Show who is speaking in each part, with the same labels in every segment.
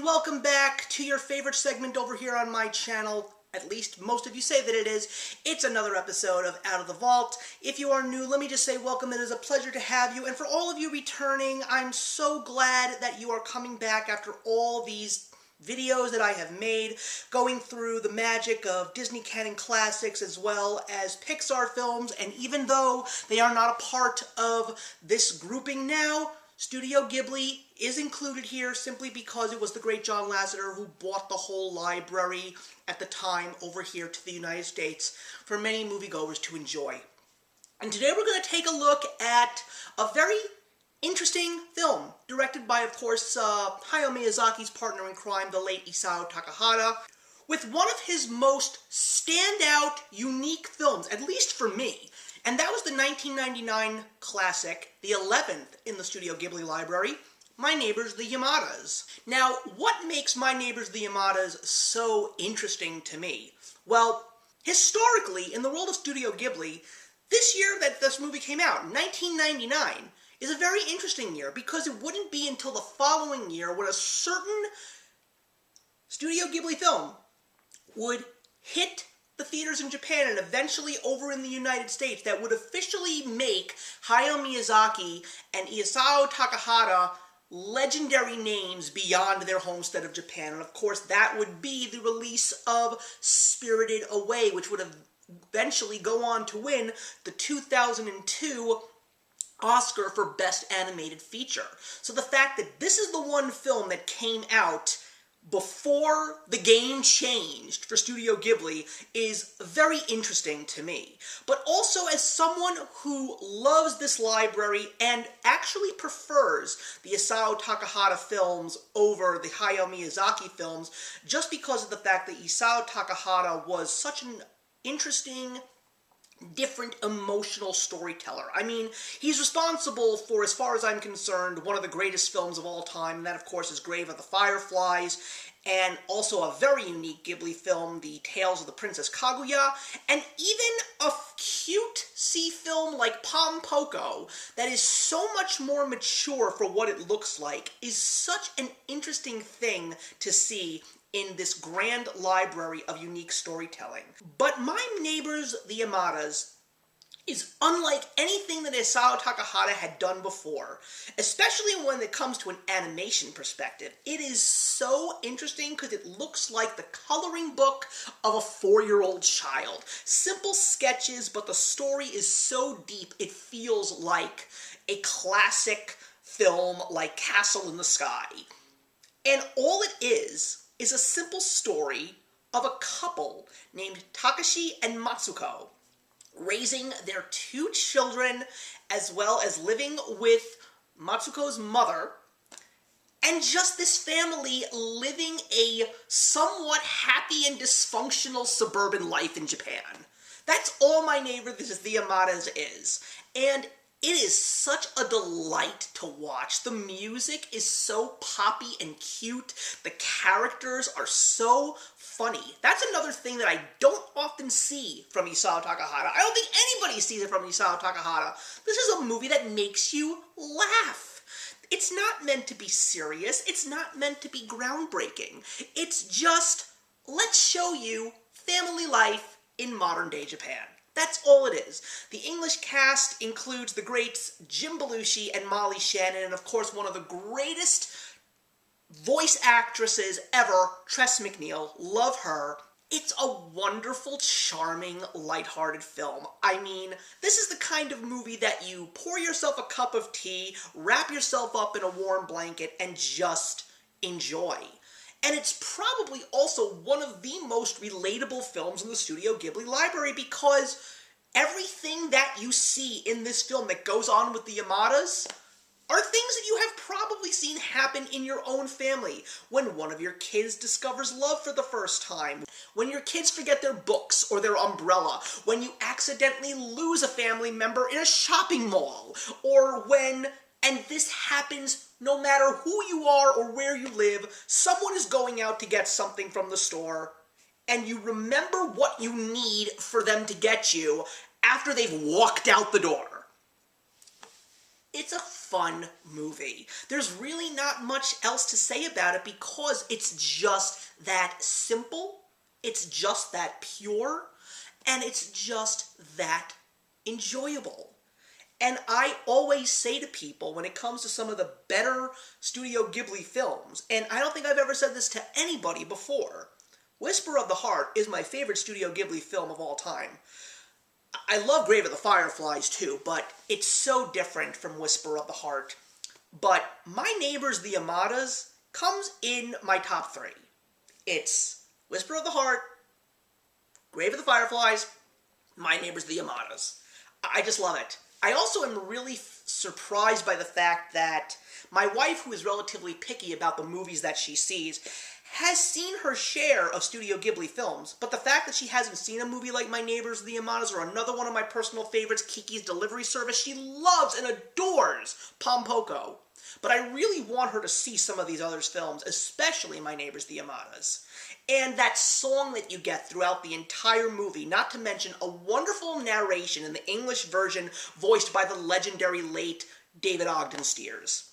Speaker 1: and welcome back to your favorite segment over here on my channel. At least most of you say that it is. It's another episode of Out of the Vault. If you are new, let me just say welcome. It is a pleasure to have you. And for all of you returning, I'm so glad that you are coming back after all these videos that I have made, going through the magic of Disney canon classics as well as Pixar films. And even though they are not a part of this grouping now, Studio Ghibli is included here simply because it was the great John Lasseter who bought the whole library at the time over here to the United States for many moviegoers to enjoy. And today we're going to take a look at a very interesting film directed by, of course, Hayao Miyazaki's partner in crime, the late Isao Takahada, with one of his most standout, unique films, at least for me. And that was the 1999 classic, the 11th in the Studio Ghibli library, My Neighbors The Yamadas. Now, what makes My Neighbors The Yamadas so interesting to me? Well, historically, in the world of Studio Ghibli, this year that this movie came out, 1999, is a very interesting year because it wouldn't be until the following year when a certain Studio Ghibli film would hit the theaters in Japan and eventually over in the United States that would officially make Hayao Miyazaki and Isao Takahada legendary names beyond their homestead of Japan. And of course that would be the release of Spirited Away, which would eventually go on to win the 2002 Oscar for Best Animated Feature. So the fact that this is the one film that came out before the game changed for Studio Ghibli is very interesting to me. But also as someone who loves this library and actually prefers the Isao Takahada films over the Hayao Miyazaki films, just because of the fact that Isao Takahada was such an interesting, different emotional storyteller. I mean, he's responsible for, as far as I'm concerned, one of the greatest films of all time, and that of course is Grave of the Fireflies, and also a very unique Ghibli film, The Tales of the Princess Kaguya, and even a cutesy film like Pom Poko that is so much more mature for what it looks like is such an interesting thing to see in this grand library of unique storytelling. But My Neighbors The Yamadas is unlike anything that Isao Takahada had done before, especially when it comes to an animation perspective. It is so interesting because it looks like the coloring book of a 4-year-old child. Simple sketches, but the story is so deep it feels like a classic film like Castle in the Sky. And all it is a simple story of a couple named Takashi and Matsuko raising their 2 children as well as living with Matsuko's mother, and just this family living a somewhat happy and dysfunctional suburban life in Japan. That's all My Neighbor The Yamadas is. And it is such a delight to watch. The music is so poppy and cute. The characters are so funny. That's another thing that I don't often see from Isao Takahada. I don't think anybody sees it from Isao Takahada. This is a movie that makes you laugh. It's not meant to be serious. It's not meant to be groundbreaking. It's just, let's show you family life in modern-day Japan. That's all it is. The English cast includes the greats Jim Belushi and Molly Shannon, and of course one of the greatest voice actresses ever, Tress MacNeille. Love her. It's a wonderful, charming, lighthearted film. I mean, this is the kind of movie that you pour yourself a cup of tea, wrap yourself up in a warm blanket, and just enjoy. And it's probably also one of the most relatable films in the Studio Ghibli library because everything that you see in this film that goes on with the Yamadas are things that you have probably seen happen in your own family. When one of your kids discovers love for the first time, when your kids forget their books or their umbrella, when you accidentally lose a family member in a shopping mall, or when, and this happens no matter who you are or where you live, someone is going out to get something from the store, and you remember what you need for them to get you after they've walked out the door. It's a fun movie. There's really not much else to say about it because it's just that simple, it's just that pure, and it's just that enjoyable. And I always say to people when it comes to some of the better Studio Ghibli films, and I don't think I've ever said this to anybody before, Whisper of the Heart is my favorite Studio Ghibli film of all time. I love Grave of the Fireflies too, but it's so different from Whisper of the Heart. But My Neighbors The Yamadas comes in my top three. It's Whisper of the Heart, Grave of the Fireflies, My Neighbors The Yamadas. I just love it. I also am really surprised by the fact that my wife, who is relatively picky about the movies that she sees, has seen her share of Studio Ghibli films, but the fact that she hasn't seen a movie like My Neighbors The Yamadas or another one of my personal favorites, Kiki's Delivery Service, she loves and adores Pompoko. But I really want her to see some of these other films, especially My Neighbors The Yamadas. And that song that you get throughout the entire movie, not to mention a wonderful narration in the English version voiced by the legendary late David Ogden Stiers.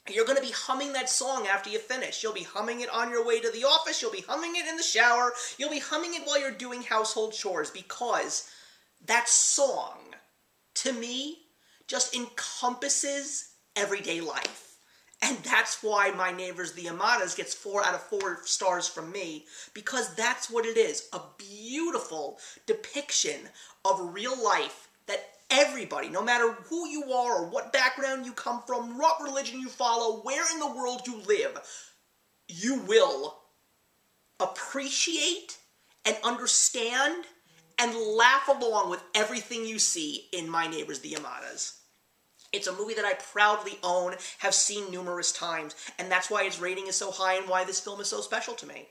Speaker 1: You're going to be humming that song after you finish. You'll be humming it on your way to the office. You'll be humming it in the shower. You'll be humming it while you're doing household chores because that song, to me, just encompasses everyday life. And that's why My Neighbors The Yamadas gets 4 out of 4 stars from me, because that's what it is. A beautiful depiction of real life that everybody, no matter who you are or what background you come from, what religion you follow, where in the world you live, you will appreciate and understand and laugh along with everything you see in My Neighbors The Yamadas. It's a movie that I proudly own, have seen numerous times, and that's why its rating is so high and why this film is so special to me.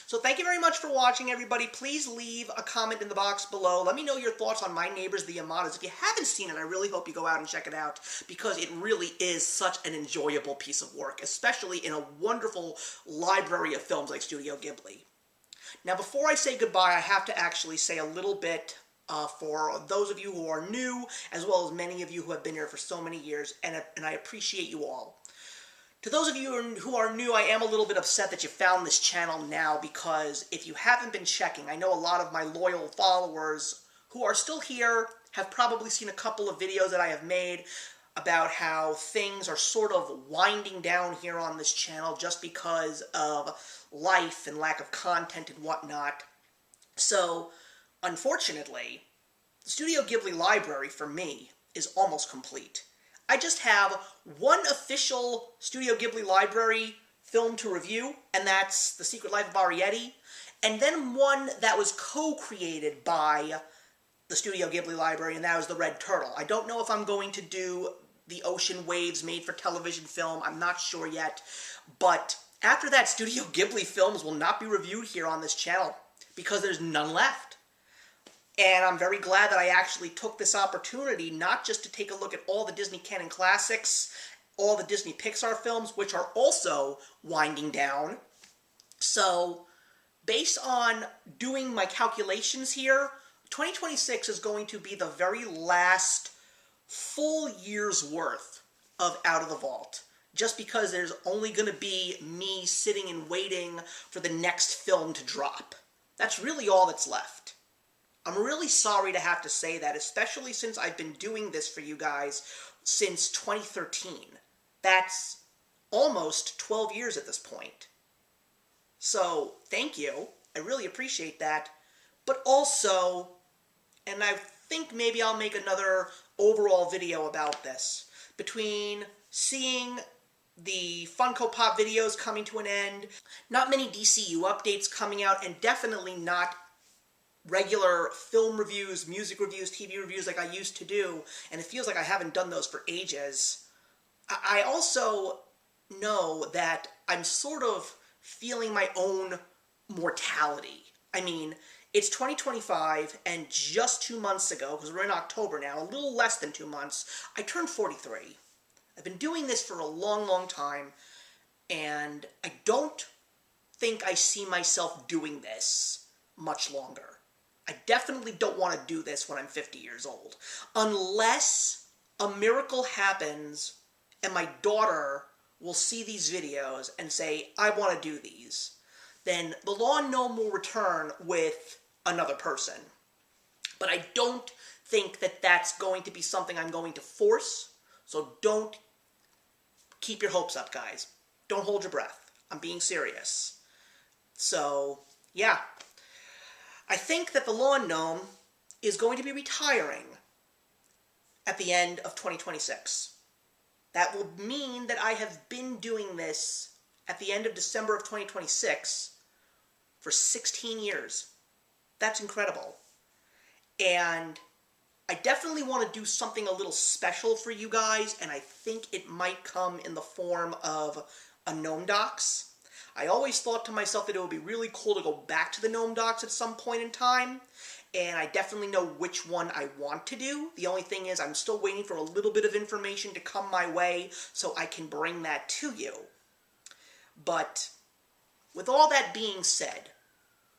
Speaker 1: So thank you very much for watching, everybody. Please leave a comment in the box below. Let me know your thoughts on My Neighbors The Yamadas. If you haven't seen it, I really hope you go out and check it out, because it really is such an enjoyable piece of work, especially in a wonderful library of films like Studio Ghibli. Now, before I say goodbye, I have to actually say a little bit for those of you who are new, as well as many of you who have been here for so many years, and I appreciate you all. To those of you who are new, I am a little bit upset that you found this channel now, because if you haven't been checking, I know a lot of my loyal followers who are still here have probably seen a couple of videos that I have made about how things are sort of winding down here on this channel just because of life and lack of content and whatnot. So, unfortunately, the Studio Ghibli library, for me, is almost complete. I just have one official Studio Ghibli library film to review, and that's The Secret Life of Arrietty, and then one that was co-created by the Studio Ghibli library, and that was The Red Turtle. I don't know if I'm going to do the Ocean Waves made-for-television film. I'm not sure yet, but after that, Studio Ghibli films will not be reviewed here on this channel because there's none left. And I'm very glad that I actually took this opportunity not just to take a look at all the Disney Canon classics, all the Disney Pixar films, which are also winding down. So, based on doing my calculations here, 2026 is going to be the very last full year's worth of Out of the Vault. Just because there's only going to be me sitting and waiting for the next film to drop. That's really all that's left. I'm really sorry to have to say that, especially since I've been doing this for you guys since 2013. That's almost 12 years at this point. So, thank you. I really appreciate that. But also, and I think maybe I'll make another overall video about this, between seeing the Funko Pop videos coming to an end, not many DCU updates coming out, and definitely not regular film reviews, music reviews, TV reviews like I used to do, and it feels like I haven't done those for ages. I also know that I'm sort of feeling my own mortality. I mean, it's 2025, and just 2 months ago, because we're in October now, a little less than 2 months, I turned 43. I've been doing this for a long, long time, and I don't think I see myself doing this much longer. I definitely don't want to do this when I'm 50 years old. Unless a miracle happens and my daughter will see these videos and say, I want to do these, then the lawn gnome will return with another person. But I don't think that that's going to be something I'm going to force, so don't keep your hopes up, guys. Don't hold your breath. I'm being serious. So, yeah. I think that the lawn gnome is going to be retiring at the end of 2026. That will mean that I have been doing this at the end of December of 2026 for 16 years. That's incredible. And I definitely want to do something a little special for you guys, and I think it might come in the form of a gnome docs. I always thought to myself that it would be really cool to go back to the gnome docs at some point in time, and I definitely know which one I want to do. The only thing is I'm still waiting for a little bit of information to come my way so I can bring that to you. But with all that being said,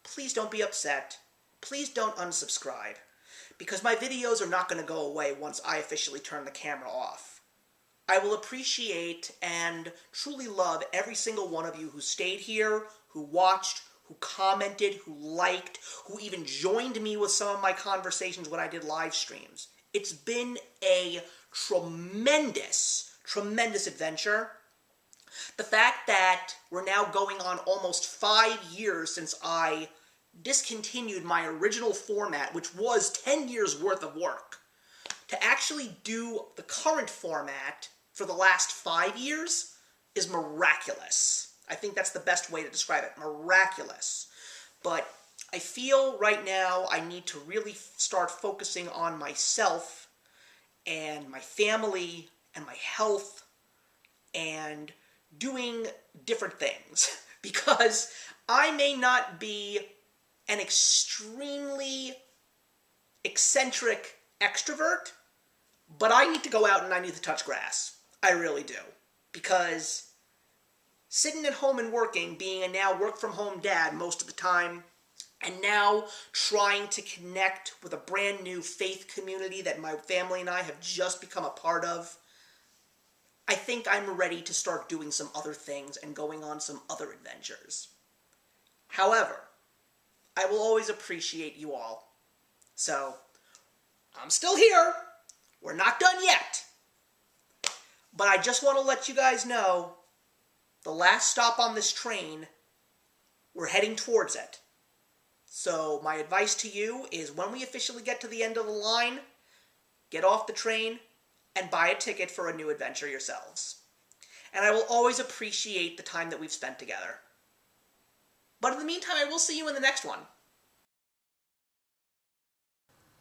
Speaker 1: please don't be upset. Please don't unsubscribe, because my videos are not going to go away once I officially turn the camera off. I will appreciate and truly love every single one of you who stayed here, who watched, who commented, who liked, who even joined me with some of my conversations when I did live streams. It's been a tremendous, tremendous adventure. The fact that we're now going on almost 5 years since I discontinued my original format, which was 10 years worth of work, to actually do the current format for the last 5 years is miraculous. I think that's the best way to describe it, miraculous. But I feel right now I need to really start focusing on myself and my family and my health and doing different things, because I may not be an extremely eccentric extrovert, but I need to go out and I need to touch grass. I really do. Because sitting at home and working, being a now work-from-home dad most of the time, and now trying to connect with a brand new faith community that my family and I have just become a part of, I think I'm ready to start doing some other things and going on some other adventures. However, I will always appreciate you all. So, I'm still here. We're not done yet. But I just want to let you guys know, the last stop on this train, we're heading towards it. So, my advice to you is when we officially get to the end of the line, get off the train and buy a ticket for a new adventure yourselves. And I will always appreciate the time that we've spent together. But in the meantime, I will see you in the next one.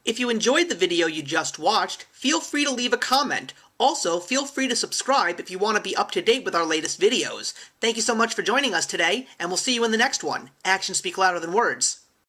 Speaker 1: If you enjoyed the video you just watched, feel free to leave a comment. Also, feel free to subscribe if you want to be up to date with our latest videos. Thank you so much for joining us today, and we'll see you in the next one. Actions speak louder than words.